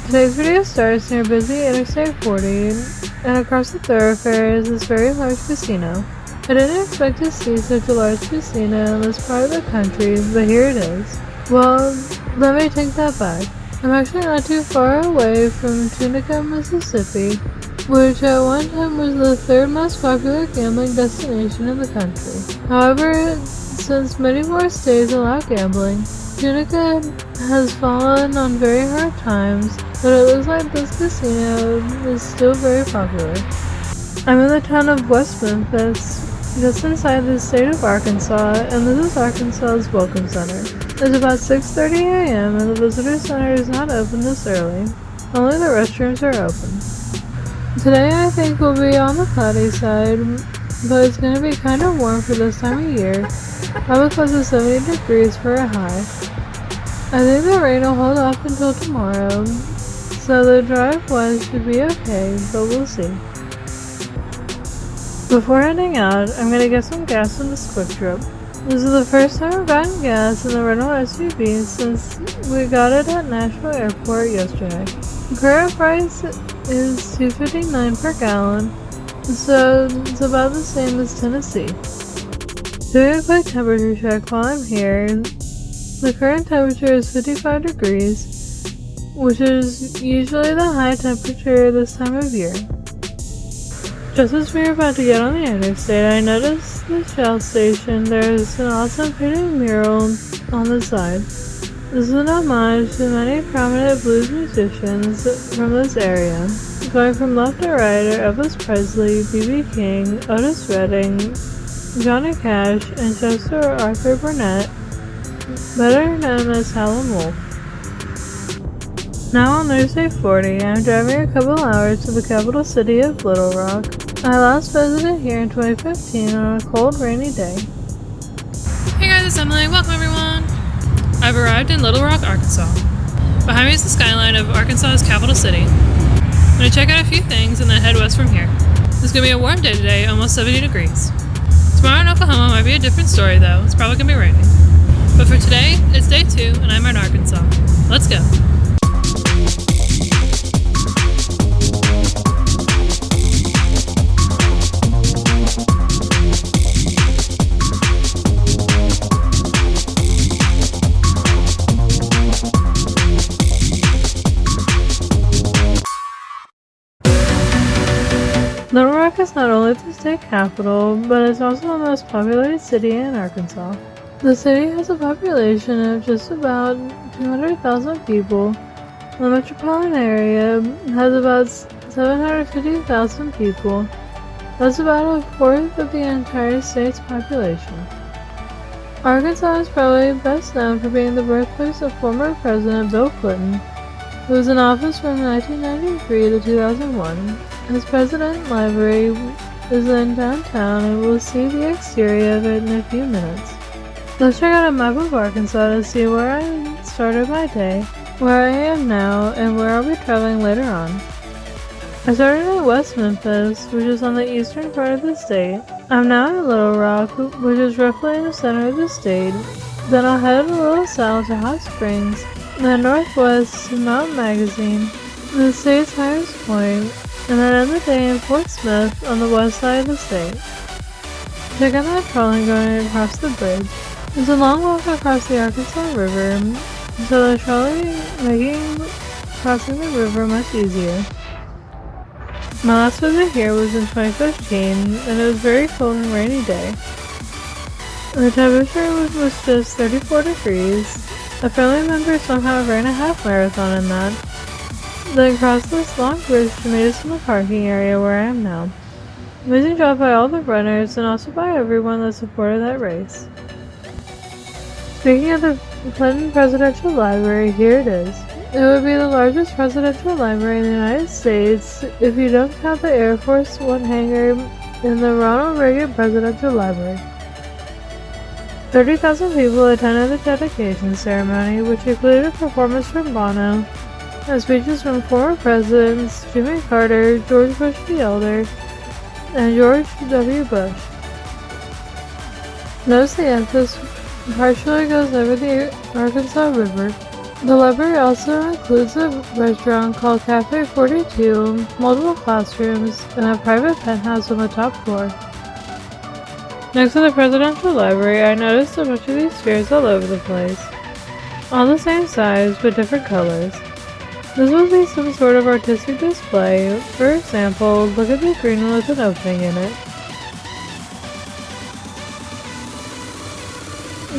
Today's video starts near busy Interstate 40, and across the thoroughfare is this very large casino. I didn't expect to see such a large casino in this part of the country, but here it is. Well, let me take that back. I'm actually not too far away from Tunica, Mississippi, which at one time was the third most popular gambling destination in the country. However, since many more states allow gambling, Tunica has fallen on very hard times, but it looks like this casino is still very popular. I'm in the town of West Memphis, just inside the state of Arkansas, and this is Arkansas's Welcome Center. It's about 6:30 a.m. and the visitor center is not open this early. Only the restrooms are open. Today I think will be on the cloudy side, but it's going to be kind of warm for this time of year, probably close to 70 degrees for a high. I think the rain will hold off until tomorrow, so the drive west should be okay, but we'll see. Before heading out, I'm going to get some gas in this quick trip. This is the first time I've gotten gas in the rental SUV since we got it at Nashville Airport yesterday. The current price is $2.59 per gallon, so it's about the same as Tennessee. Doing a quick temperature check while I'm here, the current temperature is 55 degrees, which is usually the high temperature this time of year. Just as we were about to get on the interstate, I noticed the Shell station. There's an awesome painted mural on the side. This is an homage to many prominent blues musicians from this area. Going from left to right are Elvis Presley, B.B. King, Otis Redding, Johnny Cash, and Chester Arthur Burnett, better known as Howlin' Wolf. Now on Interstate 40, I'm driving a couple hours to the capital city of Little Rock. I last visited here in 2015 on a cold, rainy day. Hey guys, it's Emily. Welcome everyone. I've arrived in Little Rock, Arkansas. Behind me is the skyline of Arkansas's capital city. I'm going to check out a few things and then head west from here. It's going to be a warm day today, almost 70 degrees. Tomorrow in Oklahoma might be a different story though. It's probably going to be raining. But for today, it's day 2 and I'm in Arkansas. Let's go. Little Rock is not only the state capital, but it's also the most populated city in Arkansas. The city has a population of just about 200,000 people. The metropolitan area has about 750,000 people. That's about a fourth of the entire state's population. Arkansas is probably best known for being the birthplace of former President Bill Clinton, who was in office from 1993 to 2001. His President Library is in downtown and we'll see the exterior of it in a few minutes. Let's check out a map of Arkansas to see where I started my day, where I am now, and where I'll be traveling later on. I started in West Memphis, which is on the eastern part of the state. I'm now in Little Rock, which is roughly in the center of the state. Then I'll head a little south to Hot Springs, then northwest to Mount Magazine, the state's highest point, and then end the day in Fort Smith on the west side of the state. Check out that trolley going across the bridge. It's a long walk across the Arkansas River, so the trolley making crossing the river much easier. My last visit here was in 2015, and it was a very cold and rainy day. The temperature was just 34 degrees. A family member somehow ran a half marathon in that. Then crossed this long bridge to meet us in the parking area where I am now. Amazing job by all the runners and also by everyone that supported that race. Speaking of the Clinton Presidential Library, here it is. It would be the largest presidential library in the United States if you don't count the Air Force One hangar in the Ronald Reagan Presidential Library. 30,000 people attended the dedication ceremony, which included a performance from Bono, and speeches from former presidents Jimmy Carter, George Bush the Elder, and George W. Bush. Notice the emphasis partially goes over the Arkansas River. The library also includes a restaurant called Cafe 42, multiple classrooms, and a private penthouse on the top floor. Next to the presidential library, I noticed a bunch of these spheres all over the place. All the same size, but different colors. This must be some sort of artistic display. For example, look at the green one with an opening in it.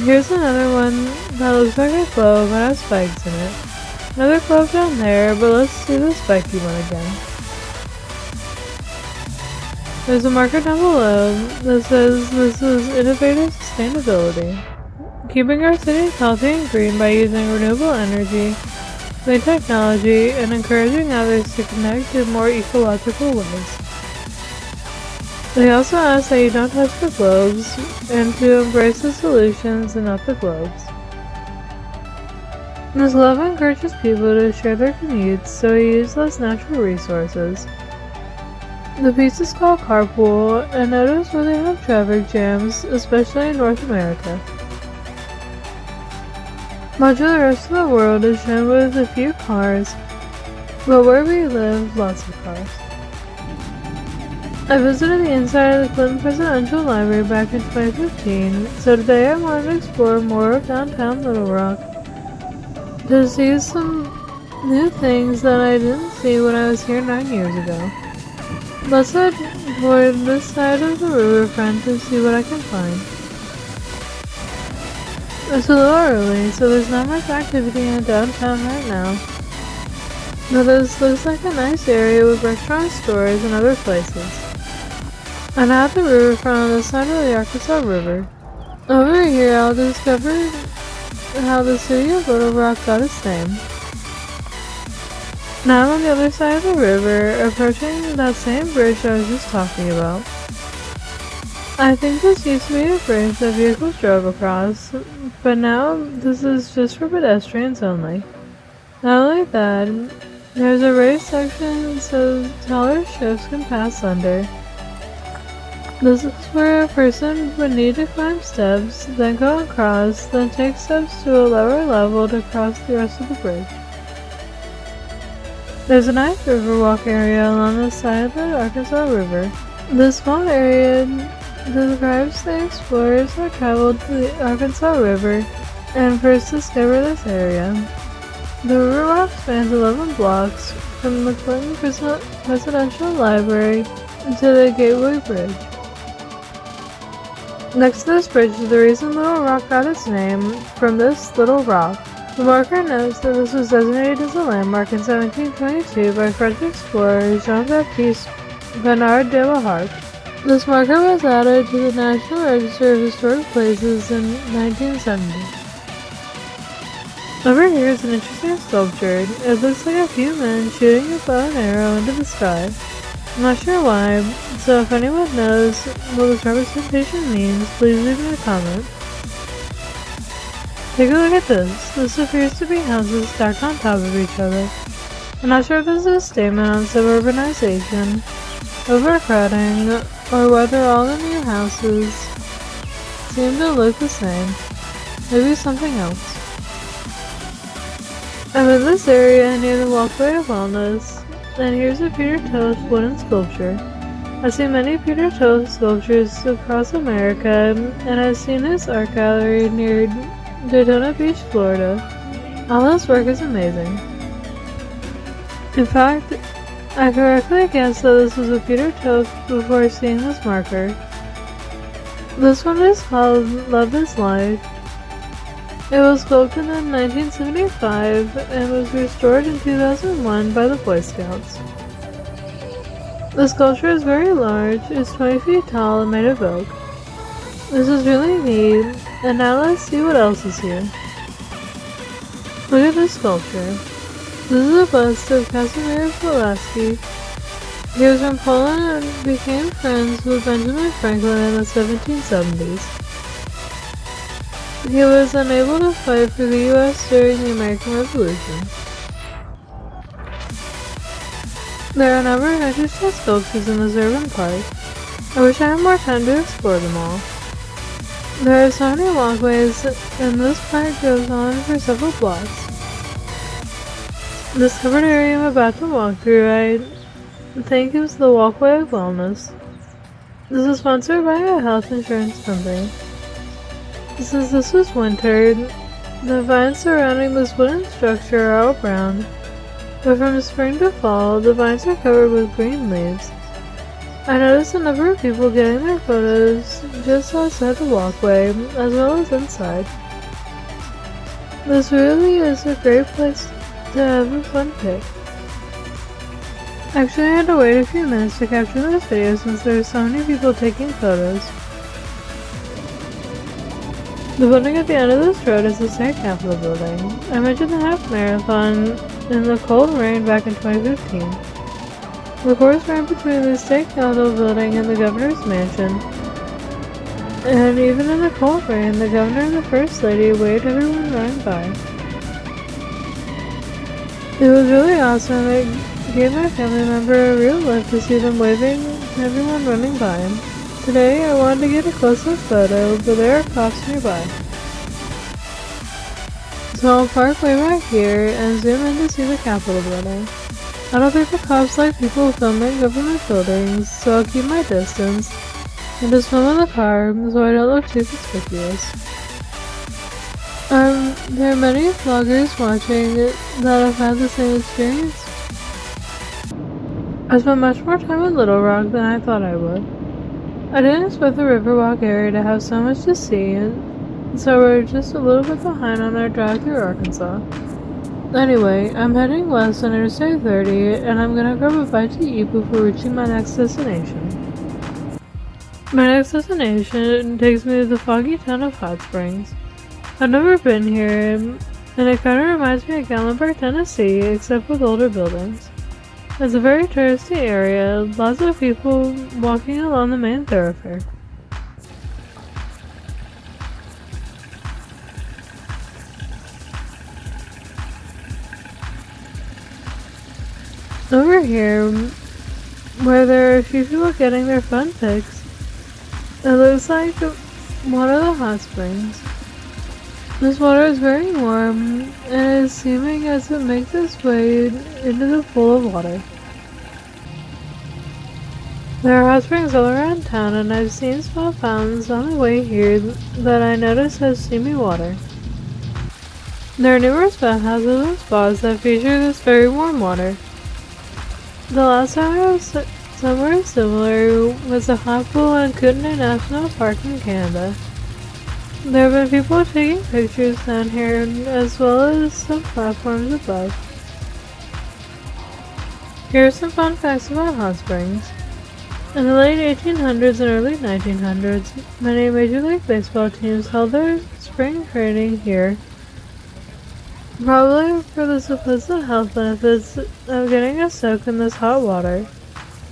Here's another one that looks like a globe but has spikes in it. Another globe down there, but let's see the spiky one again. There's a marker down below that says this is innovative sustainability. Keeping our cities healthy and green by using renewable energy, clean technology, and encouraging others to connect in more ecological ways. They also ask that you don't touch the globes and to embrace the solutions and not the globes. This club encourages people to share their commutes so we use less natural resources. The piece is called Carpool, and notice where they have traffic jams, especially in North America. Much of the rest of the world is shown with a few cars, but where we live, lots of cars. I visited the inside of the Clinton Presidential Library back in 2015, so today I wanted to explore more of downtown Little Rock to see some new things that I didn't see when I was here 9 years ago. Let's head toward this side of the riverfront to see what I can find. It's a little early, so there's not much activity in downtown right now. But this looks like a nice area with restaurants, stores, and other places. I'm at the riverfront on the side of the Arkansas River. Over here, I'll discover how the city of Little Rock got its name. Now I'm on the other side of the river, approaching that same bridge I was just talking about. I think this used to be a bridge that vehicles drove across, but now this is just for pedestrians only. Not only that, there's a raised section so taller ships can pass under. This is where a person would need to climb steps, then go across, then take steps to a lower level to cross the rest of the bridge. There's a nice riverwalk area along the side of the Arkansas River. This small area describes the explorers that traveled to the Arkansas River and first discovered this area. The riverwalk spans 11 blocks from the Clinton Presidential Library to the Gateway Bridge. Next to this bridge is the reason Little Rock got its name, from this little rock. The marker notes that this was designated as a landmark in 1722 by French explorer Jean-Baptiste Bernard de la Harpe. This marker was added to the National Register of Historic Places in 1970. Over here is an interesting sculpture. It looks like a few men shooting a bow and arrow into the sky. I'm not sure why, so if anyone knows what this representation means, please leave me a comment. Take a look at this. This appears to be houses stacked on top of each other. I'm not sure if this is a statement on suburbanization, overcrowding, or whether all the new houses seem to look the same. Maybe something else. I'm in this area near the Walkway of Wellness, and here's a Peter Toth wooden sculpture. I've seen many Peter Toth sculptures across America, and I've seen his art gallery near Daytona Beach, Florida. All this work is amazing. In fact, I correctly guessed that this was a Peter Toth before seeing this marker. This one is called Love is Life. It was sculpted in 1975 and was restored in 2001 by the Boy Scouts. The sculpture is very large, it's 20 feet tall and made of oak. This is really neat, and now let's see what else is here. Look at this sculpture. This is a bust of Casimir Pulaski. He was from Poland and became friends with Benjamin Franklin in the 1770s. He was unable to fight for the U.S. during the American Revolution. There are a number of interesting sculptures in this urban park. I wish I had more time to explore them all. There are so many walkways, and this park goes on for several blocks. This covered area I'm about to walk through, I think is the Walkway of Wellness. This is sponsored by a health insurance company. Since this was winter, the vines surrounding this wooden structure are all brown, but from spring to fall, the vines are covered with green leaves. I noticed a number of people getting their photos just outside the walkway, as well as inside. This really is a great place to have a fun pic. Actually, I had to wait a few minutes to capture this video since there were so many people taking photos. The building at the end of this road is the State Capitol building. I mentioned the half marathon in the cold rain back in 2015. The course ran between the State Capitol building and the governor's mansion. And even in the cold rain, the governor and the first lady waved everyone running by. It was really awesome. It gave my family member a real lift to see them waving everyone running by. Today, I wanted to get a close-up photo, but there are cops nearby. So I'll park way back here and zoom in to see the Capitol building. I don't think the cops like people filming government buildings, so I'll keep my distance and just film in the car so I don't look too conspicuous. There are many vloggers watching that have had the same experience. I spent much more time in Little Rock than I thought I would. I didn't expect the Riverwalk area to have so much to see, so we're just a little bit behind on our drive through Arkansas. Anyway, I'm heading west on Interstate 30, and I'm gonna grab a bite to eat before reaching my next destination. My next destination takes me to the foggy town of Hot Springs. I've never been here, and it kinda reminds me of Gatlinburg, Tennessee, except with older buildings. It's a very touristy area, lots of people walking along the main thoroughfare. Over here, where there are a few people getting their fun pics, it looks like one of the hot springs. This water is very warm and is steaming as it makes its way into the pool of water. There are hot springs all around town, and I've seen small fountains on the way here that I noticed have steamy water. There are numerous bathhouses and spas that feature this very warm water. The last time I was somewhere similar was a hot pool in Kootenai National Park in Canada. There have been people taking pictures down here as well as some platforms above. Here are some fun facts about hot springs. In the late 1800s and early 1900s, many Major League Baseball teams held their spring training here, probably for the supposed health benefits of getting a soak in this hot water.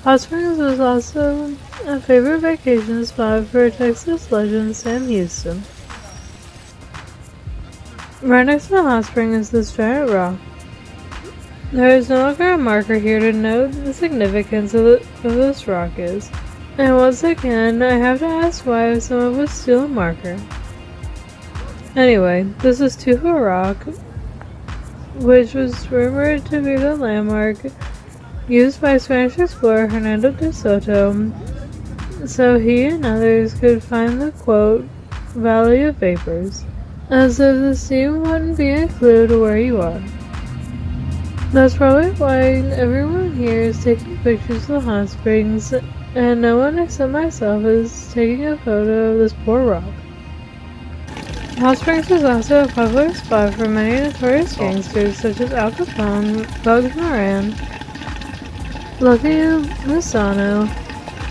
Hot Springs was also a favorite vacation spot for Texas legend Sam Houston. Right next to the hot spring is this giant rock. There is no longer a marker here to note the significance of this rock is. And once again, I have to ask why someone would steal a marker. Anyway, this is Tufa Rock, which was rumored to be the landmark used by Spanish explorer Hernando de Soto, so he and others could find the quote, Valley of Vapors, as if the steam wouldn't be a clue to where you are. That's probably why everyone here is taking pictures of the hot springs, and no one except myself is taking a photo of this poor rock. Hot Springs is also a popular spot for many notorious gangsters such as Al Capone, Bugs Moran, Lucky Lusano,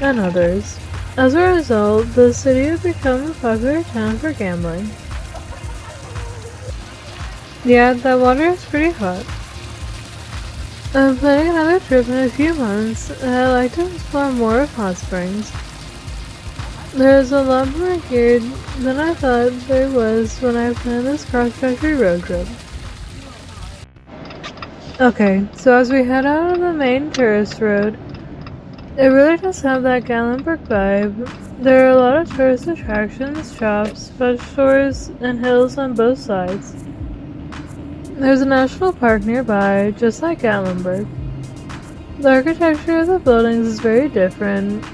and others. As a result, the city has become a popular town for gambling. Yeah, that water is pretty hot. I'm planning another trip in a few months, and I'd like to explore more of Hot Springs. There's a lot more here than I thought there was when I planned this cross-country road trip. Okay, so as we head out on the main tourist road, it really does have that Gatlinburg vibe. There are a lot of tourist attractions, shops, veg stores, and hills on both sides. There's a national park nearby, just like Gatlinburg. The architecture of the buildings is very different,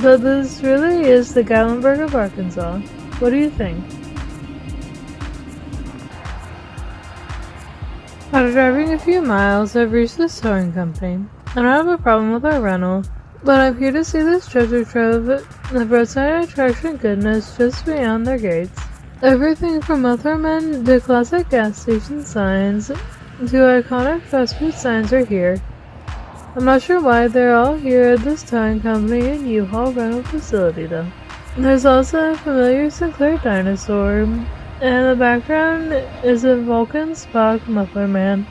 but this really is the Gatlinburg of Arkansas. What do you think? After driving a few miles, I've reached this towing company. I don't have a problem with our rental, but I'm here to see this treasure trove, the roadside attraction goodness just beyond their gates. Everything from Mothermen to classic gas station signs to iconic fast food signs are here. I'm not sure why they're all here at this towing company and U-Haul rental facility though. There's also a familiar Sinclair dinosaur, and in the background is a Vulcan Spock muffler man,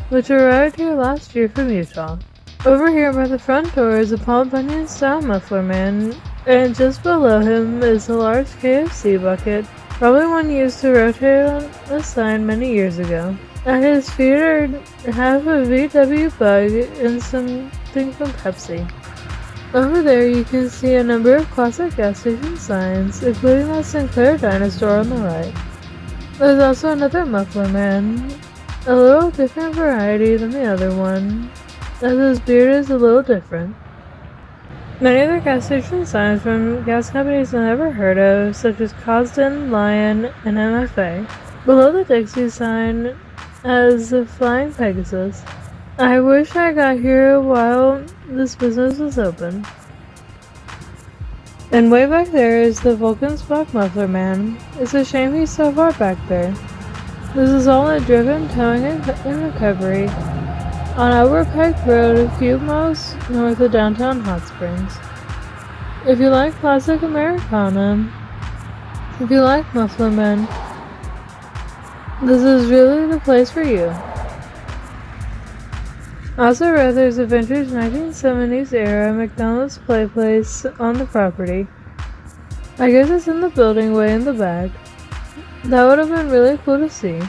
which arrived here last year from Utah. Over here by the front door is a Paul Bunyan style muffler man, and just below him is a large KFC bucket, probably one used to rotate on a sign many years ago. At his feet are half a VW bug and something from Pepsi. Over there you can see a number of classic gas station signs, including that Sinclair dinosaur on the right. There's also another muffler man, a little different variety than the other one, as his beard is a little different. Many other gas station signs from gas companies I've never heard of, such as Cosden, Lion, and MFA. Below the Dixie sign has the Flying Pegasus. I wish I got here while this business was open. And way back there is the Vulcan Spock muffler man. It's a shame he's so far back there. This is all a driven towing and recovery on Albert Pike Road, a few miles north of downtown Hot Springs. If you like classic Americana, if you like muffler men, this is really the place for you. I also read there's a vintage 1970s era McDonald's play place on the property. I guess it's in the building way in the back. That would have been really cool to see.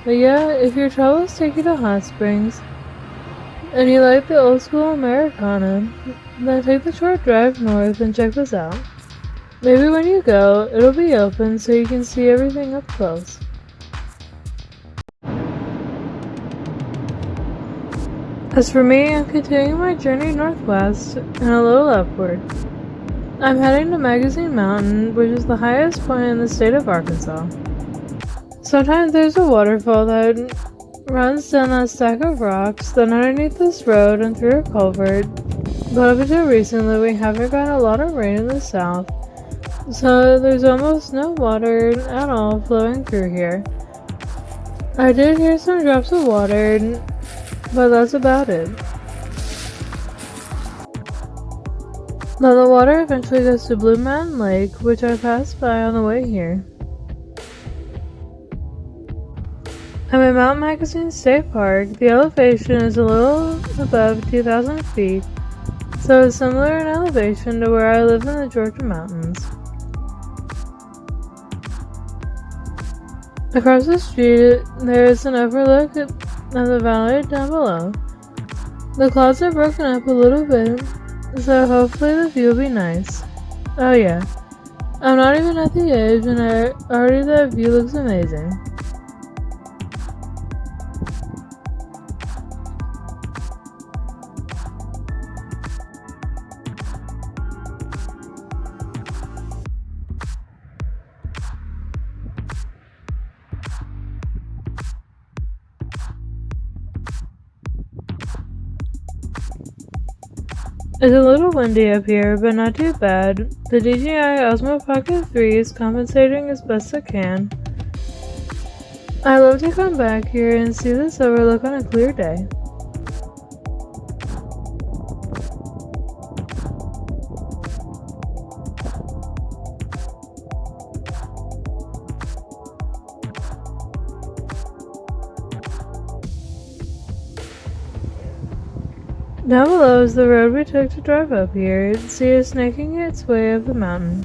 But yeah, if your travels take you to Hot Springs, and you like the old school Americana, then take the short drive north and check this out. Maybe when you go, it'll be open so you can see everything up close. As for me, I'm continuing my journey northwest and a little upward. I'm heading to Magazine Mountain, which is the highest point in the state of Arkansas. Sometimes there's a waterfall that runs down that stack of rocks, then underneath this road and through a culvert, but up until recently we haven't gotten a lot of rain in the south, so there's almost no water at all flowing through here. I did hear some drops of water, but that's about it. Now the water eventually goes to Blue Mountain Lake, which I passed by on the way here. I'm at Mount Magazine State Park. The elevation is a little above 2,000 feet, so it's similar in elevation to where I live in the Georgia mountains. Across the street, there is an overlook of the valley down below. The clouds are broken up a little bit, so hopefully the view will be nice. Oh yeah, I'm not even at the edge and already that view looks amazing. It's a little windy up here, but not too bad. The DJI Osmo Pocket 3 is compensating as best it can. I love to come back here and see this overlook on a clear day. Down below is the road we took to drive up here. See it snaking its way up the mountain.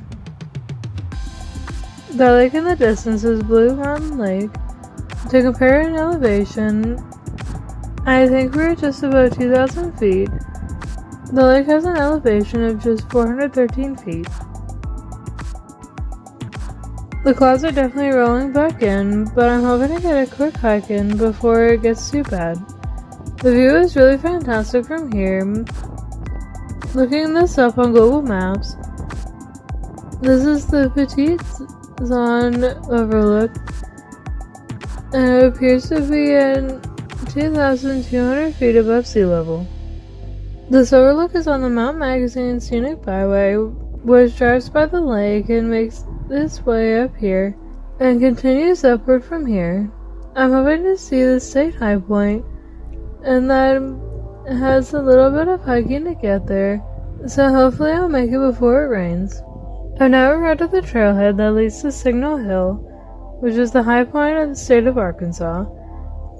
The lake in the distance is Blue Mountain Lake. To compare in elevation, I think we're just about 2,000 feet. The lake has an elevation of just 413 feet. The clouds are definitely rolling back in, but I'm hoping to get a quick hike in before it gets too bad. The view is really fantastic from here. Looking this up on Google Maps, this is the Petite Zone Overlook, and it appears to be at 2,200 feet above sea level. This overlook is on the Mount Magazine Scenic Byway, which drives by the lake and makes its way up here, and continues upward from here. I'm hoping to see the state high point, and that has a little bit of hiking to get there, so hopefully I'll make it before it rains. I've now arrived at the trailhead that leads to Signal Hill, which is the high point of the state of Arkansas.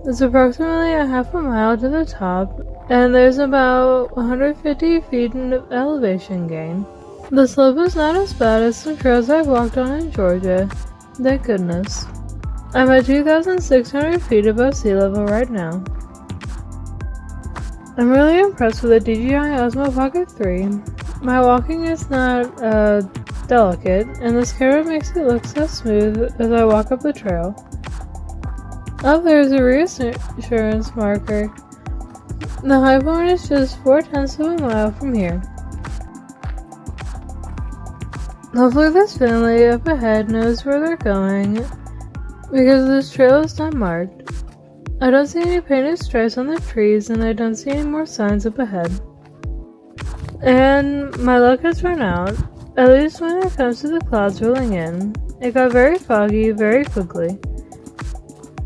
It's approximately a half a mile to the top, and there's about 150 feet in elevation gain. The slope is not as bad as some trails I've walked on in Georgia, thank goodness. I'm at 2,600 feet above sea level right now. I'm really impressed with the DJI Osmo Pocket 3. My walking is not delicate, and this camera makes it look so smooth as I walk up the trail. Up there is a reassurance marker. The high point is just 0.4 of a mile from here. Hopefully this family up ahead knows where they're going, because this trail is not marked. I don't see any painted stripes on the trees, and I don't see any more signs up ahead. And my luck has run out, at least when it comes to the clouds rolling in. It got very foggy very quickly.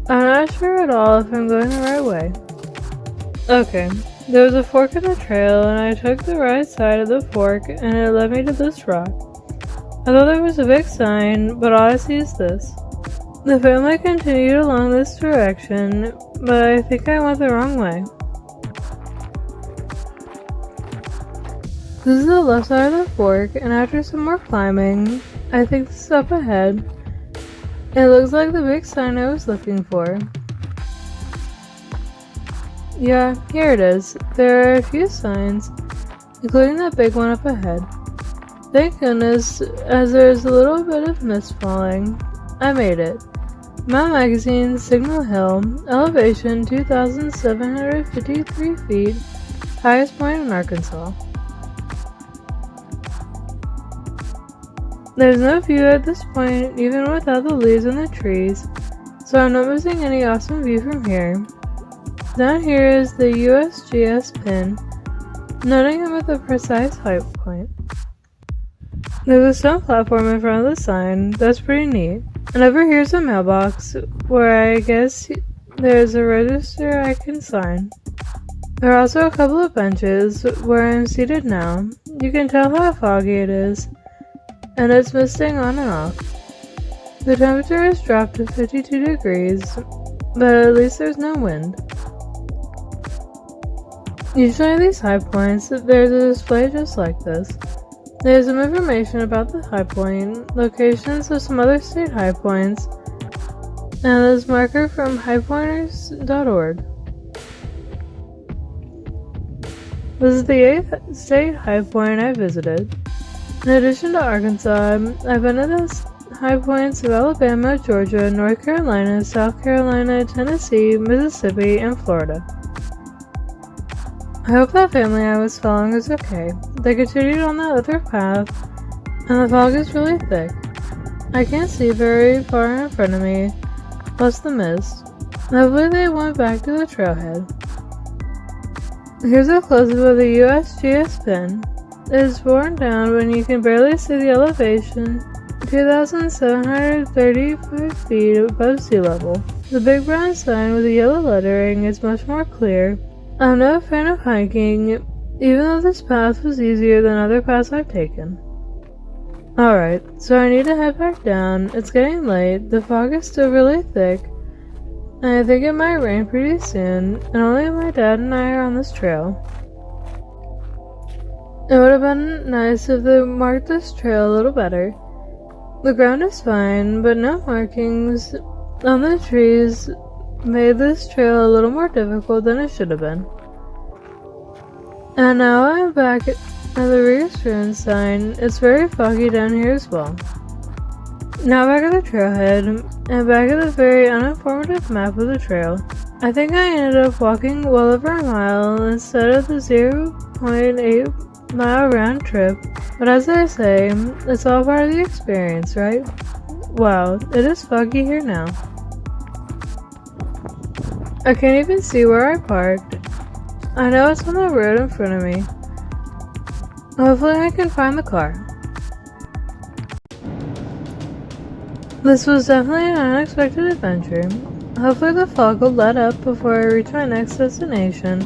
I'm not sure at all if I'm going the right way. Okay, there was a fork in the trail, and I took the right side of the fork, and it led me to this rock. I thought there was a big sign, but all I see is this. The family continued along this direction, but I think I went the wrong way. This is the left side of the fork, and after some more climbing, I think this is up ahead. It looks like the big sign I was looking for. Yeah, here it is. There are a few signs, including that big one up ahead. Thank goodness, as there is a little bit of mist falling. I made it. Mount Magazine, Signal Hill, elevation 2,753 feet, highest point in Arkansas. There's no view at this point, even without the leaves on the trees, so I'm not missing any awesome view from here. Down here is the USGS pin, noting I'm at the precise height point. There's a stone platform in front of the sign, that's pretty neat. And over here's a mailbox, where I guess there's a register I can sign. There are also a couple of benches, where I'm seated now. You can tell how foggy it is, and it's misting on and off. The temperature has dropped to 52 degrees, but at least there's no wind. Usually at these high points, there's a display just like this. There's some information about the high point, locations of some other state high points, and this marker from highpointers.org. This is the 8th state high point I visited. In addition to Arkansas, I've been to the high points of Alabama, Georgia, North Carolina, South Carolina, Tennessee, Mississippi, and Florida. I hope that family I was following is okay. They continued on that other path, and the fog is really thick. I can't see very far in front of me, plus the mist. Hopefully they went back to the trailhead. Here's a close-up of the USGS pin. It is worn down when you can barely see the elevation, 2,735 feet above sea level. The big brown sign with the yellow lettering is much more clear. I'm no fan of hiking, even though this path was easier than other paths I've taken. Alright, so I need to head back down. It's getting late, the fog is still really thick, and I think it might rain pretty soon, and only my dad and I are on this trail. It would have been nice if they marked this trail a little better. The ground is fine, but no markings on the trees made this trail a little more difficult than it should have been. And now I'm back at the reassurance sign. It's very foggy down here as well. Now back at the trailhead, and back at the very uninformative map of the trail. I think I ended up walking well over a mile instead of the 0.8 mile round trip, but as I say, it's all part of the experience, right? Wow, it is foggy here now. I can't even see where I parked. I know it's on the road in front of me. Hopefully I can find the car. This was definitely an unexpected adventure. Hopefully the fog will let up before I reach my next destination,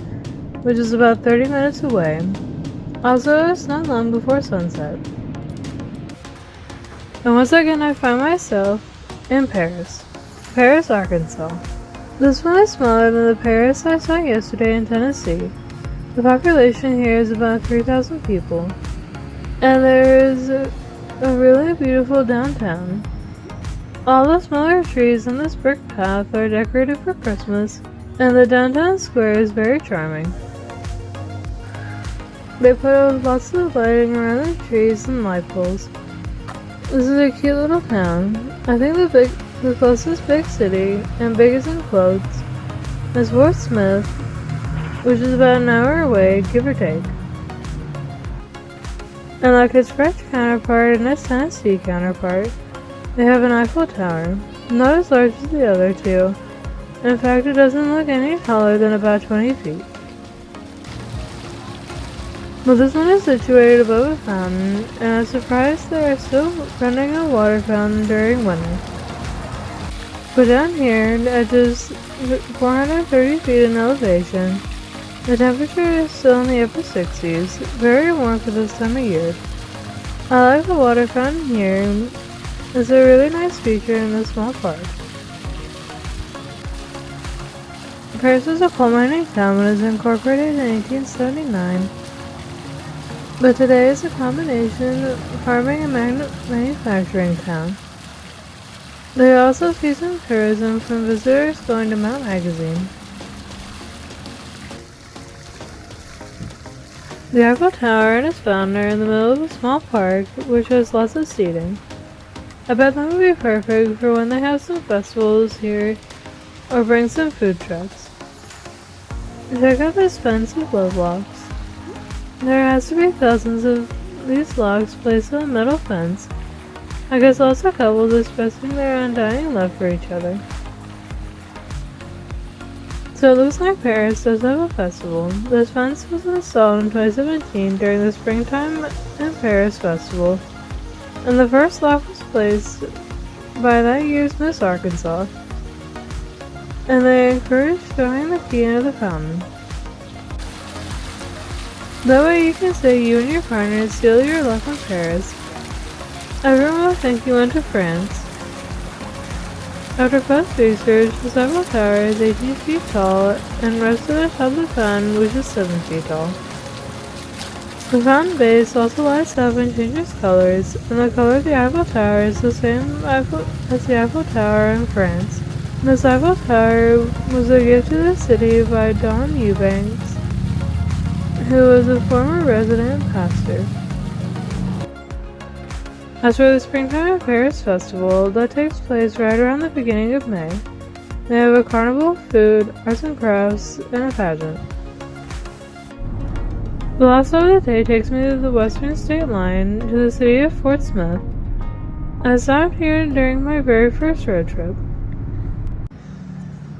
which is about 30 minutes away. Also, it's not long before sunset. And once again I find myself in Paris, Arkansas. This one is smaller than the Paris I saw yesterday in Tennessee. The population here is about 3,000 people, and there is a really beautiful downtown. All the smaller trees on this brick path are decorated for Christmas, and the downtown square is very charming. They put lots of lighting around the trees and light poles. This is a cute little town. I think the closest big city, and biggest in quotes, is Fort Smith, which is about an hour away, give or take. And like its French counterpart and its Tennessee counterpart, they have an Eiffel Tower, not as large as the other two. In fact, it doesn't look any taller than about 20 feet. But this one is situated above a fountain, and I'm surprised they are still running a water fountain during winter. But down here, at just 430 feet in elevation, the temperature is still in the upper 60s, very warm for this time of year. I like the water fountain here. It's a really nice feature in this small park. Paris is a coal mining town and was incorporated in 1879. But today is a combination of farming and manufacturing town. They also see some tourism from visitors going to Mount Magazine. The Eiffel Tower and its fountain are in the middle of a small park which has lots of seating. I bet that would be perfect for when they have some festivals here or bring some food trucks. Check out this fence with love locks. There has to be thousands of these locks placed on the metal fence. I guess lots of couples expressing their undying love for each other. So it looks like Paris does have a festival. This fence was installed in 2017 during the Springtime in Paris Festival, and the first lock was placed by that year's Miss Arkansas, and they encouraged throwing the key into the fountain. That way you can say you and your partner seal your luck in Paris. Everyone will think you went to France. After fast research, the Eiffel Tower is 18 feet tall, and rest of the top of the fountain, which is 7 feet tall. The fountain base also lights up and changes colors, and the color of the Eiffel Tower is the same as the Eiffel Tower in France. This Eiffel Tower was a gift to the city by Don Eubanks, who was a former resident pastor. As for the Springtime in Paris Festival, that takes place right around the beginning of May. They have a carnival of food, arts and crafts, and a pageant. The last stop of the day takes me to the western state line to the city of Fort Smith. I stopped here during my very first road trip.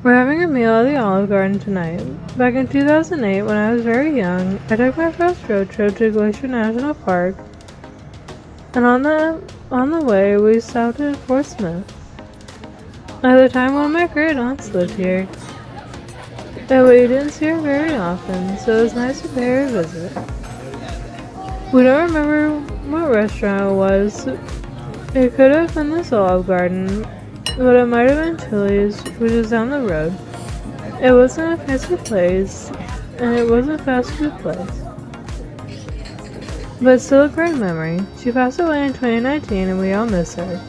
We're having a meal at the Olive Garden tonight. Back in 2008, when I was very young, I took my first road trip to Glacier National Park, and on the way, we stopped at Fort Smith. At the time, one of my great aunts lived here, and we didn't see her very often, so it was nice to pay her a visit. We don't remember what restaurant it was. It could have been this Olive Garden, but it might have been Chili's, which is down the road. It wasn't a fancy place, and it was a fast food place. But still a great memory. She passed away in 2019 and we all miss her.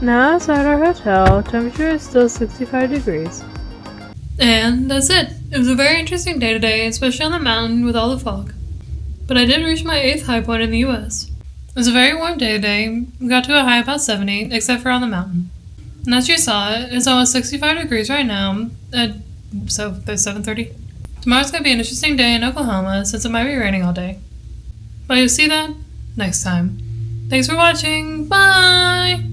Now outside our hotel, temperature is still 65 degrees. And that's it. It was a very interesting day today, especially on the mountain with all the fog. But I did reach my 8th high point in the US. It was a very warm day today. We got to a high about 70, except for on the mountain. And as you saw, it's almost 65 degrees right now, so it's 7:30. Tomorrow's going to be an interesting day in Oklahoma since it might be raining all day. But you'll see that next time. Thanks for watching. Bye!